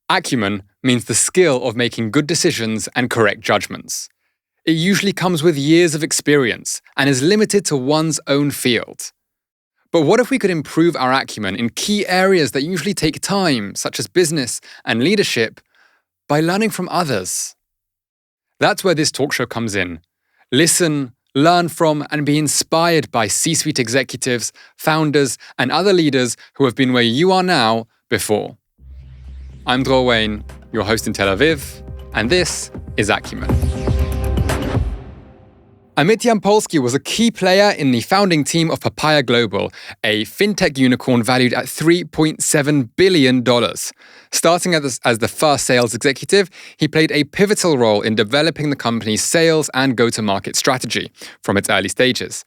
Acumen means the skill of making good decisions and correct judgments. It usually comes with years of experience and is limited to one's own field. But what if we could improve our acumen in key areas that usually take time, such as business and leadership, by learning from others? That's where this talk show comes in. Listen, learn from, and be inspired by C-suite executives, founders, and other leaders who have been where you are now before. I'm Dror Wayne, your host in Tel Aviv, and this is Acumen. Amit Yampolsky was a key player in the founding team of Papaya Global, a fintech unicorn valued at $3.7 billion. Starting as the first sales executive, he played a pivotal role in developing the company's sales and go-to-market strategy from its early stages.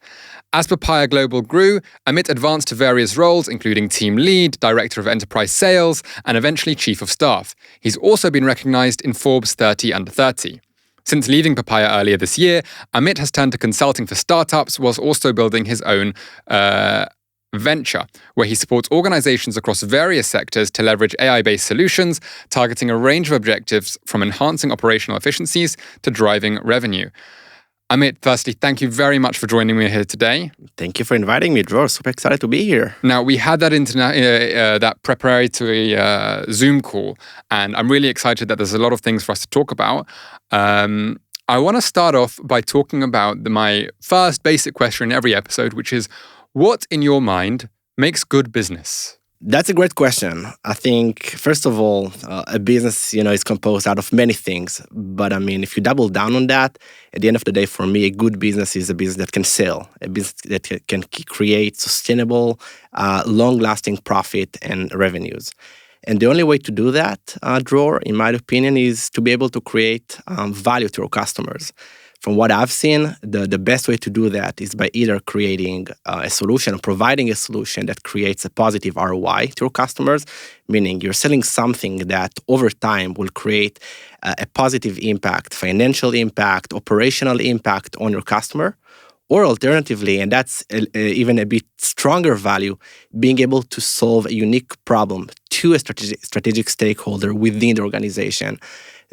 As Papaya Global grew, Amit advanced to various roles, including team lead, director of enterprise sales, and eventually chief of staff. He's also been recognized in Forbes 30 Under 30. Since leaving Papaya earlier this year, Amit has turned to consulting for startups whilst also building his own venture, where he supports organizations across various sectors to leverage AI-based solutions, targeting a range of objectives from enhancing operational efficiencies to driving revenue. Amit, firstly, thank you very much for joining me here today. Thank you for inviting me, Dror. Super excited to be here. Now, we had that preparatory Zoom call, and I'm really excited that there's a lot of things for us to talk about. I want to start off by talking about my first basic question in every episode, which is, what in your mind makes good business? That's a great question. I think, first of all, a business, is composed out of many things. But if you double down on that, at the end of the day, for me, a good business is a business that can sell, a business that can create sustainable, long-lasting profit and revenues. And the only way to do that, Dror, in my opinion, is to be able to create value to our customers. From what I've seen, the best way to do that is by either creating a solution or providing a solution that creates a positive ROI to your customers, meaning you're selling something that over time will create a positive impact, financial impact, operational impact on your customer. Or alternatively, and that's even a bit stronger value, being able to solve a unique problem to a strategic stakeholder within the organization.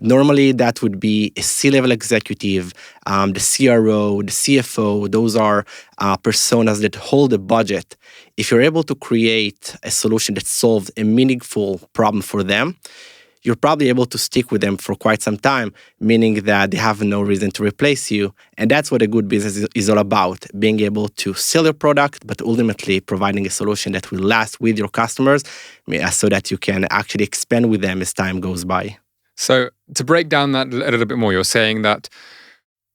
Normally, that would be a C-level executive, the CRO, the CFO. Those are personas that hold a budget. If you're able to create a solution that solves a meaningful problem for them, you're probably able to stick with them for quite some time, meaning that they have no reason to replace you. And that's what a good business is all about, being able to sell your product, but ultimately providing a solution that will last with your customers so that you can actually expand with them as time goes by. So to break down that a little bit more, you're saying that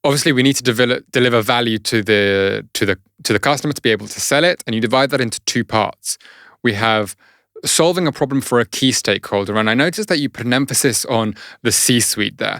obviously we need to deliver value to the customer to be able to sell it, and you divide that into two parts. We have solving a problem for a key stakeholder, and I noticed that you put an emphasis on the C-suite there.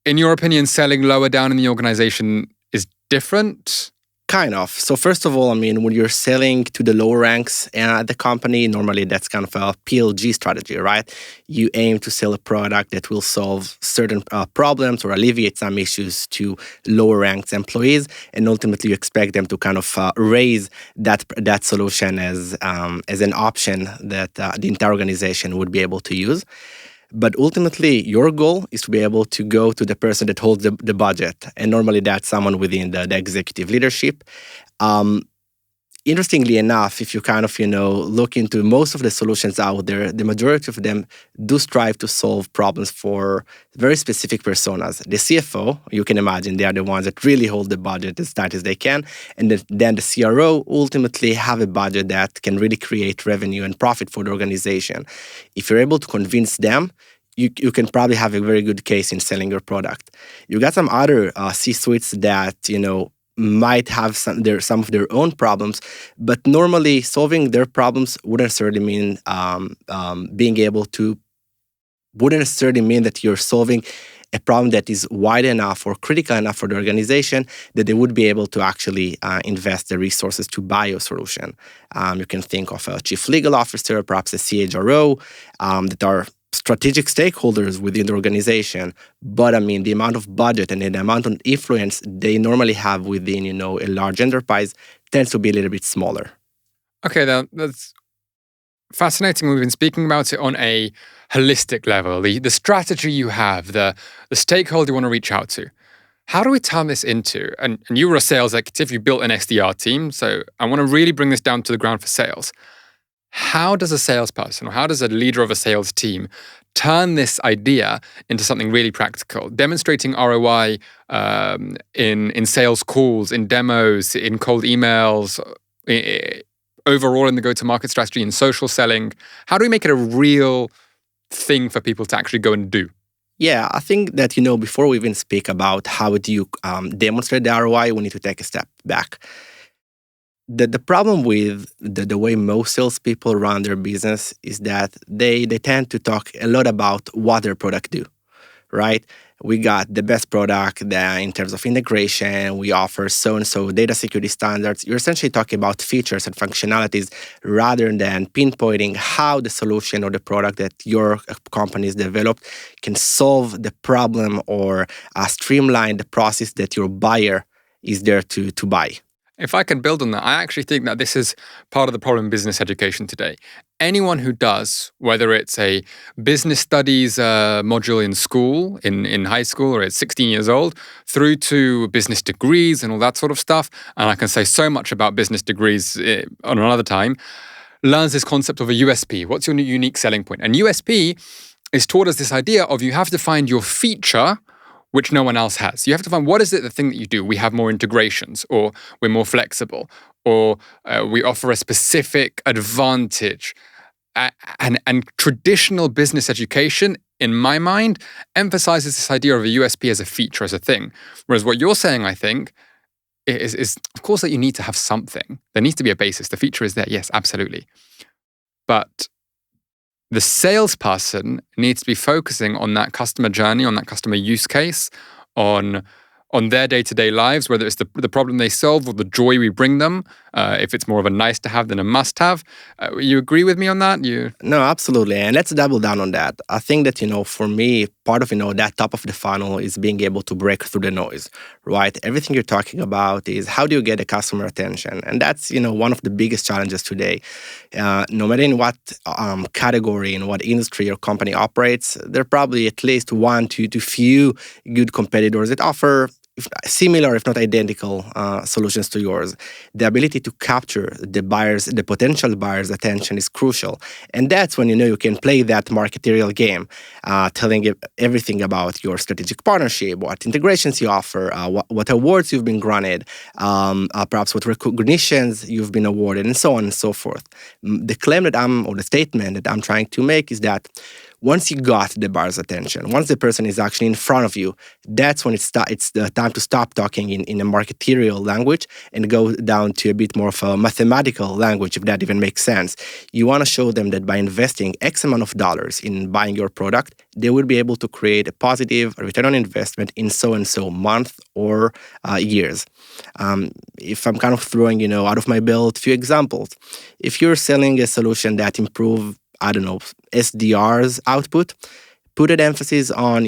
In your opinion, selling lower down in the organization is different? Kind of. So first of all, when you're selling to the lower ranks at the company, normally that's kind of a PLG strategy, right? You aim to sell a product that will solve certain problems or alleviate some issues to lower ranked employees, and ultimately you expect them to kind of raise that solution as an option that the entire organization would be able to use. But ultimately, your goal is to be able to go to the person that holds the budget. And normally that's someone within the executive leadership. Interestingly enough, if you kind of, look into most of the solutions out there, the majority of them do strive to solve problems for very specific personas. The CFO, you can imagine, they are the ones that really hold the budget as tight as they can. And then the CRO ultimately have a budget that can really create revenue and profit for the organization. If you're able to convince them, you can probably have a very good case in selling your product. You got some other C-suites that, might have some of their own problems, but normally solving their problems wouldn't necessarily mean that you're solving a problem that is wide enough or critical enough for the organization that they would be able to actually invest the resources to buy your solution. You can think of a chief legal officer, perhaps a CHRO, that are strategic stakeholders within the organization, but the amount of budget and the amount of influence they normally have within, a large enterprise tends to be a little bit smaller. Okay, that's fascinating. We've been speaking about it on a holistic level, the strategy you have, the stakeholder you want to reach out to. How do we turn this into, and you were a sales executive, you built an SDR team, so I want to really bring this down to the ground for sales. How does a salesperson, or how does a leader of a sales team turn this idea into something really practical, demonstrating ROI in sales calls, in demos, in cold emails, overall in the go-to-market strategy, in social selling? How do we make it a real thing for people to actually go and do? Yeah, I think that, before we even speak about how do you demonstrate the ROI, we need to take a step back. The problem with the way most salespeople run their business is that they tend to talk a lot about what their product do, right? We got the best product in terms of integration. We offer so-and-so data security standards. You're essentially talking about features and functionalities rather than pinpointing how the solution or the product that your company has developed can solve the problem or streamline the process that your buyer is there to buy. If I can build on that, I actually think that this is part of the problem in business education today. Anyone who does, whether it's a business studies module in school, in high school, or at 16 years old, through to business degrees and all that sort of stuff, and I can say so much about business degrees on another time, learns this concept of a USP. What's your unique selling point? And USP is taught as this idea of you have to find your feature which no one else has. You have to find what is it the thing that you do. We have more integrations, or we're more flexible, or we offer a specific advantage. And traditional business education, in my mind, emphasizes this idea of a USP as a feature, as a thing. Whereas what you're saying, I think, is of course that you need to have something. There needs to be a basis. The feature is there, yes, absolutely. But the salesperson needs to be focusing on that customer journey, on that customer use case, on their day-to-day lives, whether it's the problem they solve or the joy we bring them, if it's more of a nice to have than a must have. You agree with me on that? No, absolutely. And let's double down on that. I think that, for me, part of, that top of the funnel is being able to break through the noise, right? Everything you're talking about is how do you get the customer attention? And that's, one of the biggest challenges today. No matter in what category, in what industry your company operates, there are probably at least one to few good competitors that offer similar, if not identical, solutions to yours. The ability to capture the potential buyer's attention is crucial. And that's when you can play that marketerial game, telling everything about your strategic partnership, what integrations you offer, what awards you've been granted, perhaps what recognitions you've been awarded, and so on and so forth. The claim or the statement that I'm trying to make is that once you got the buyer's attention, once the person is actually in front of you, that's when it's the time to stop talking in a marketerial language and go down to a bit more of a mathematical language, if that even makes sense. You want to show them that by investing X amount of dollars in buying your product, they will be able to create a positive return on investment in so-and-so month or years. If I'm kind of throwing, out of my belt a few examples, if you're selling a solution that improves SDR's output, put an emphasis on,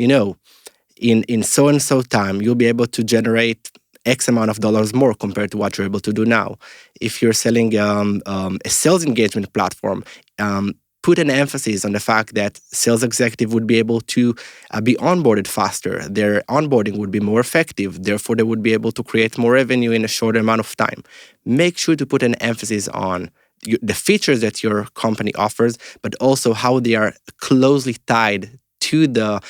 in so-and-so time, you'll be able to generate X amount of dollars more compared to what you're able to do now. If you're selling a sales engagement platform, put an emphasis on the fact that sales executive would be able to be onboarded faster. Their onboarding would be more effective. Therefore, they would be able to create more revenue in a shorter amount of time. Make sure to put an emphasis on the features that your company offers, but also how they are closely tied to the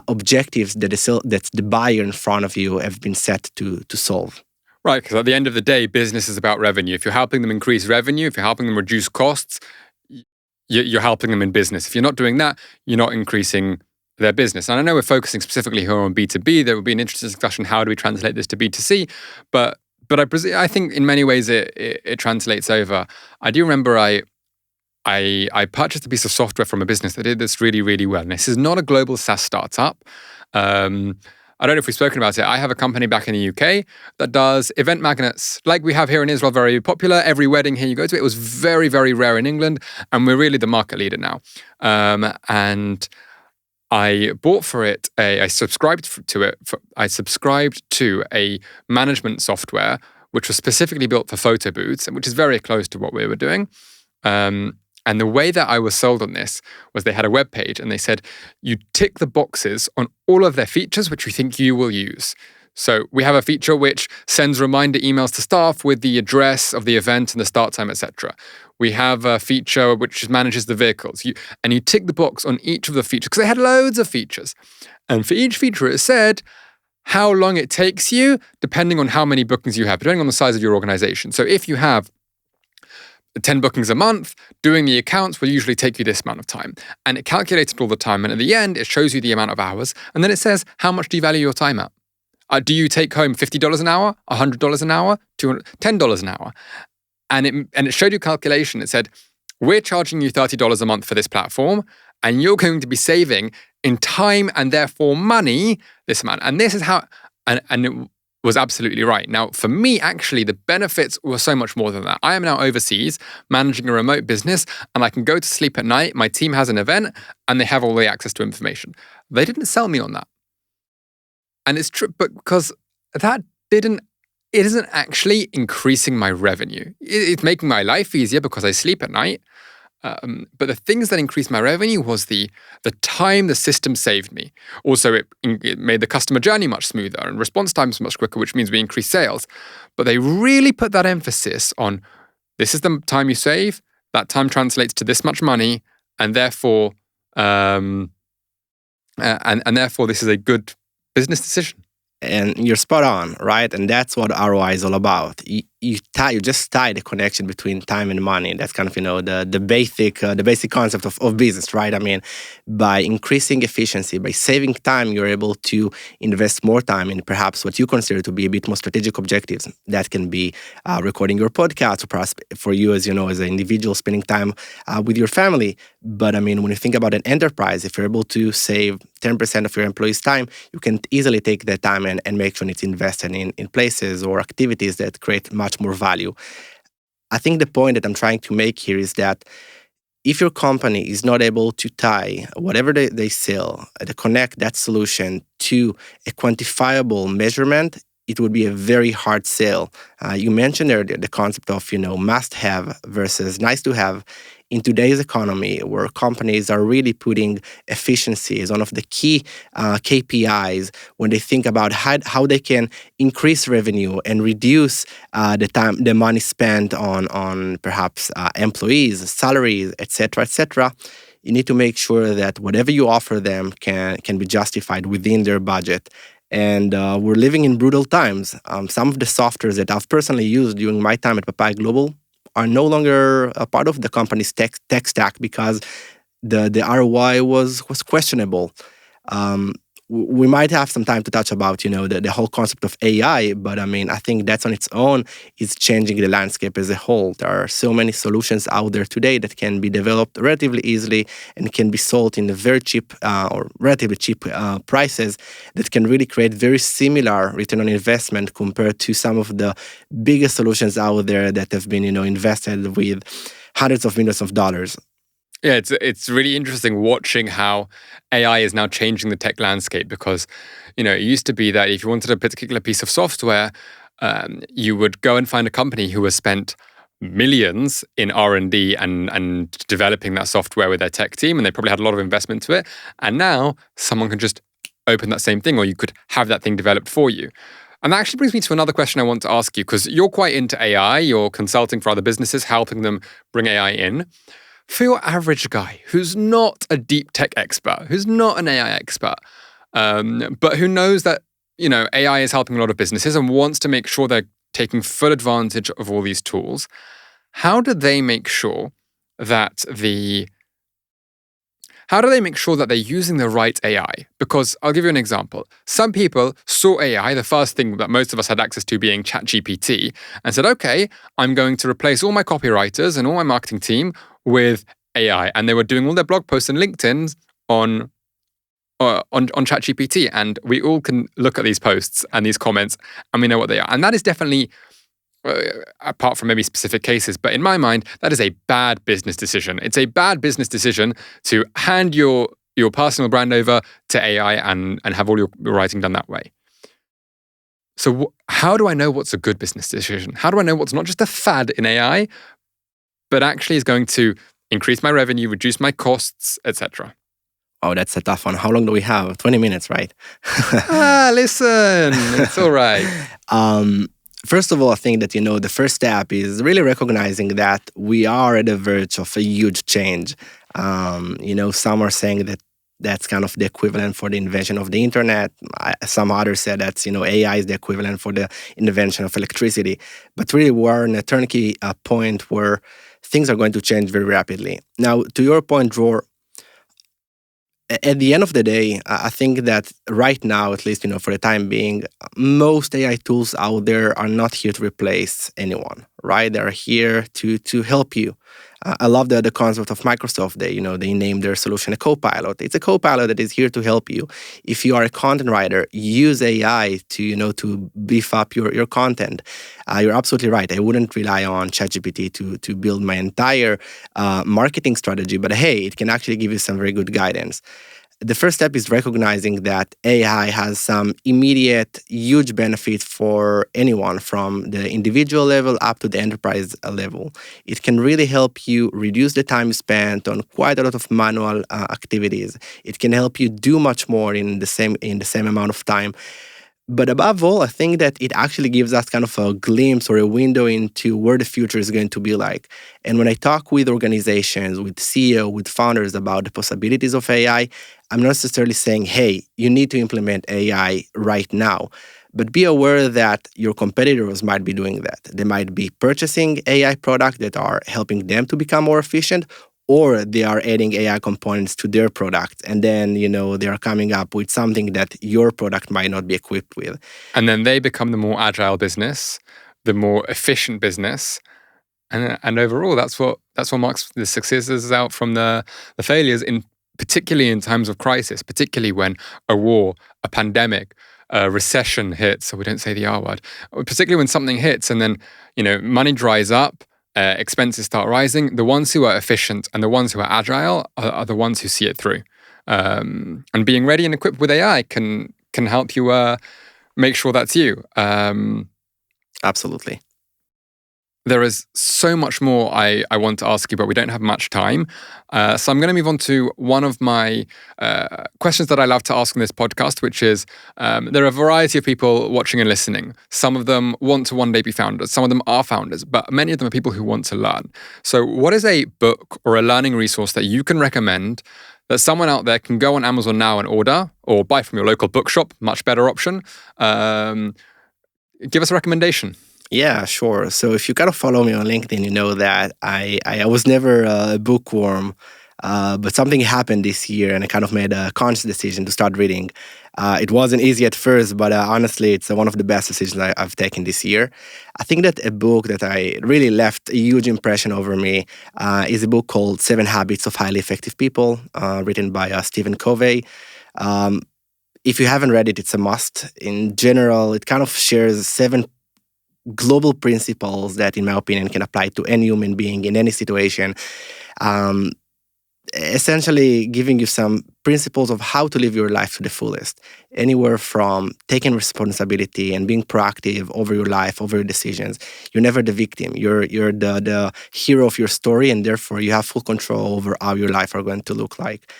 objectives that the buyer in front of you have been set to solve. Right, because at the end of the day, business is about revenue. If you're helping them increase revenue, if you're helping them reduce costs, you're helping them in business. If you're not doing that, you're not increasing their business. And I know we're focusing specifically here on B2B. There would be an interesting discussion, how do we translate this to B2C? But I think in many ways it translates over. I do remember I purchased a piece of software from a business that did this really, really well. And this is not a global SaaS startup. I don't know if we've spoken about it. I have a company back in the UK that does event magnets, like we have here in Israel, very popular. Every wedding here you go to, it was very, very rare in England. And we're really the market leader now. And I bought for it, I subscribed to it. I subscribed to a management software, which was specifically built for photo booths, which is very close to what we were doing. And the way that I was sold on this was they had a web page and they said, you tick the boxes on all of their features which you think you will use. So we have a feature which sends reminder emails to staff with the address of the event and the start time, etc. We have a feature which manages the vehicles. And you tick the box on each of the features because they had loads of features. And for each feature, it said how long it takes you, depending on how many bookings you have, depending on the size of your organization. So if you have 10 bookings a month, doing the accounts will usually take you this amount of time. And it calculated all the time. And at the end, it shows you the amount of hours. And then it says, how much do you value your time at? Do you take home $50 an hour, $100 an hour, $10 an hour? And it showed you calculation. It said, we're charging you $30 a month for this platform, and you're going to be saving in time and therefore money this amount. And this is how, and it was absolutely right. Now, for me, actually, the benefits were so much more than that. I am now overseas managing a remote business, and I can go to sleep at night. My team has an event, and they have all the access to information. They didn't sell me on that. And it's true, but because it isn't actually increasing my revenue. It's making my life easier because I sleep at night. But the things that increased my revenue was the time the system saved me. Also, it made the customer journey much smoother and response times much quicker, which means we increase sales. But they really put that emphasis on, this is the time you save, that time translates to this much money, and therefore, and therefore this is a good business decision. And you're spot on, right? And that's what ROI is all about. You just tie the connection between time and money. That's kind of, the basic concept of business, right? I mean, by increasing efficiency, by saving time, you're able to invest more time in perhaps what you consider to be a bit more strategic objectives. That can be recording your podcast, or perhaps for you as an individual, spending time with your family. But I mean, when you think about an enterprise, if you're able to save 10% of your employees' time, you can easily take that time and make sure it's invested in places or activities that create much more value. I think the point that I'm trying to make here is that if your company is not able to tie whatever they sell, to connect that solution to a quantifiable measurement, it would be a very hard sale. You mentioned earlier the concept of must-have versus nice-to-have. In today's economy, where companies are really putting efficiency as one of the key KPIs when they think about how they can increase revenue and reduce the money spent on perhaps employees, salaries, etc., you need to make sure that whatever you offer them can be justified within their budget. And we're living in brutal times. Some of the softwares that I've personally used during my time at Papaya Global are no longer a part of the company's tech stack because the ROI was questionable. We might have some time to touch about the whole concept of AI, but I mean, I think that's on its own is changing the landscape as a whole. There are so many solutions out there today that can be developed relatively easily and can be sold in very cheap or relatively cheap prices that can really create very similar return on investment compared to some of the biggest solutions out there that have been invested with hundreds of millions of dollars. Yeah, it's really interesting watching how AI is now changing the tech landscape because, it used to be that if you wanted a particular piece of software, you would go and find a company who has spent millions in R&D and developing that software with their tech team, and they probably had a lot of investment to it. And now someone can just open that same thing, or you could have that thing developed for you. And that actually brings me to another question I want to ask you, because you're quite into AI, you're consulting for other businesses, helping them bring AI in. For your average guy who's not a deep tech expert, who's not an AI expert, but who knows that, AI is helping a lot of businesses and wants to make sure they're taking full advantage of all these tools, how do they make sure that they're using the right AI? Because I'll give you an example. Some people saw AI, the first thing that most of us had access to being ChatGPT, and said, okay, I'm going to replace all my copywriters and all my marketing team with AI. And they were doing all their blog posts and LinkedIn's on ChatGPT. And we all can look at these posts and these comments and we know what they are. And that is definitely, apart from maybe specific cases, but in my mind, that is a bad business decision. It's a bad business decision to hand your personal brand over to AI and have all your writing done that way. So how do I know what's a good business decision? How do I know what's not just a fad in AI, but actually is going to increase my revenue, reduce my costs, etc. Oh, that's a tough one. How long do we have? 20 minutes, right? Listen, it's all right. First of all, I think that, the first step is really recognizing that we are at the verge of a huge change. Some are saying that that's kind of the equivalent for the invention of the internet. Some others said that, AI is the equivalent for the invention of electricity. But really, we're in a turnkey point where things are going to change very rapidly. Now, to your point, Dror, at the end of the day, I think that right now, at least, for the time being, most AI tools out there are not here to replace anyone, right? They're here to help you. I love the concept of Microsoft. They named their solution a Copilot. It's a Copilot that is here to help you. If you are a content writer, use AI to beef up your content. You're absolutely right. I wouldn't rely on ChatGPT to build my entire marketing strategy, but hey, it can actually give you some very good guidance. The first step is recognizing that AI has some immediate, huge benefits for anyone from the individual level up to the enterprise level. It can really help you reduce the time spent on quite a lot of manual activities. It can help you do much more in the same amount of time. But above all, I think that it actually gives us kind of a glimpse or a window into where the future is going to be like. And when I talk with organizations, with CEO, with founders about the possibilities of AI, I'm not necessarily saying, hey, you need to implement AI right now. But be aware that your competitors might be doing that. They might be purchasing AI products that are helping them to become more efficient, or they are adding AI components to their product. And then, they are coming up with something that your product might not be equipped with. And then they become the more agile business, the more efficient business. And overall, that's what marks the successes out from the failures, particularly in times of crisis, particularly when a war, a pandemic, a recession hits, so we don't say the R word, particularly when something hits and then, money dries up, expenses start rising. The ones who are efficient and the ones who are agile are the ones who see it through. And being ready and equipped with AI can help you make sure that's you. Absolutely. There is so much more I want to ask you, but we don't have much time. So I'm going to move on to one of my questions that I love to ask on this podcast, which is, there are a variety of people watching and listening. Some of them want to one day be founders. Some of them are founders, but many of them are people who want to learn. So what is a book or a learning resource that you can recommend that someone out there can go on Amazon now and order, or buy from your local bookshop, much better option? Give us a recommendation. Yeah, sure. So if you kind of follow me on LinkedIn, you know that I was never a bookworm, but something happened this year and I kind of made a conscious decision to start reading. It wasn't easy at first, but honestly, it's one of the best decisions I've taken this year. I think that a book that I really left a huge impression over me is a book called 7 Habits of Highly Effective People, written by Stephen Covey. If you haven't read it, it's a must. In general, it kind of shares 7 global principles that, in my opinion, can apply to any human being in any situation. Essentially giving you some principles of how to live your life to the fullest. Anywhere from taking responsibility and being proactive over your life, over your decisions. You're never the victim. You're the hero of your story, and therefore you have full control over how your life are going to look like.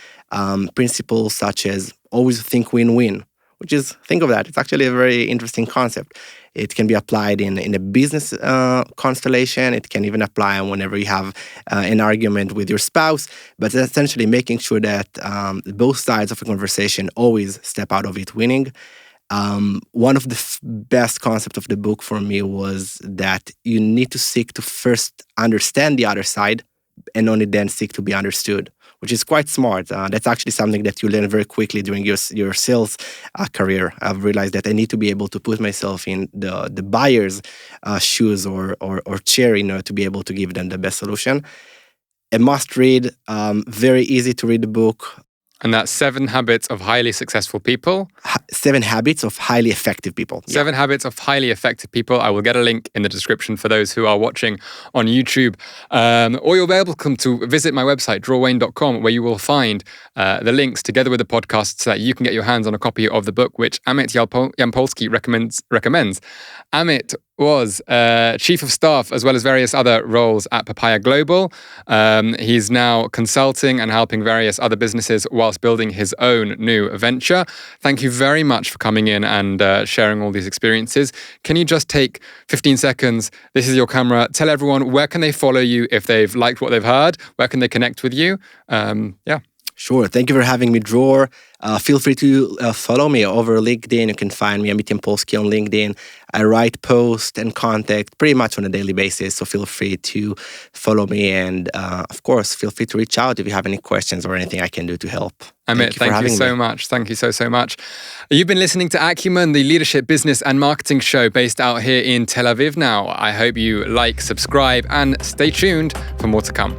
Principles such as always think win-win, which is, think of that, it's actually a very interesting concept. It can be applied in a business constellation. It can even apply whenever you have an argument with your spouse, but essentially making sure that both sides of a conversation always step out of it winning. One of the best concepts of the book for me was that you need to seek to first understand the other side and only then seek to be understood, which is quite smart. That's actually something that you learn very quickly during your sales career. I've realized that I need to be able to put myself in the buyer's shoes or chair in order to be able to give them the best solution. A must read, very easy to read the book. And that's 7 Habits of Highly Successful People. 7 Habits of Highly Effective People. 7 Habits of Highly Effective People. I will get a link in the description for those who are watching on YouTube. Or you'll be able to visit my website, drorwayne.com, where you will find the links together with the podcast so that you can get your hands on a copy of the book, which Amit Yampolsky recommends. Amit, was Chief of Staff as well as various other roles at Papaya Global. He's now consulting and helping various other businesses whilst building his own new venture. Thank you very much for coming in and sharing all these experiences. Can you just take 15 seconds? This is your camera. Tell everyone, where can they follow you if they've liked what they've heard? Where can they connect with you? Yeah. Sure. Thank you for having me, Dror. Feel free to follow me over LinkedIn. You can find me, Amit Yampolsky, on LinkedIn. I write, post, and contact pretty much on a daily basis, so feel free to follow me. And of course, feel free to reach out if you have any questions or anything I can do to help. Amit, thank you so much. Thank you so much. You've been listening to Acumen, the leadership, business, and marketing show based out here in Tel Aviv now. I hope you like, subscribe, and stay tuned for more to come.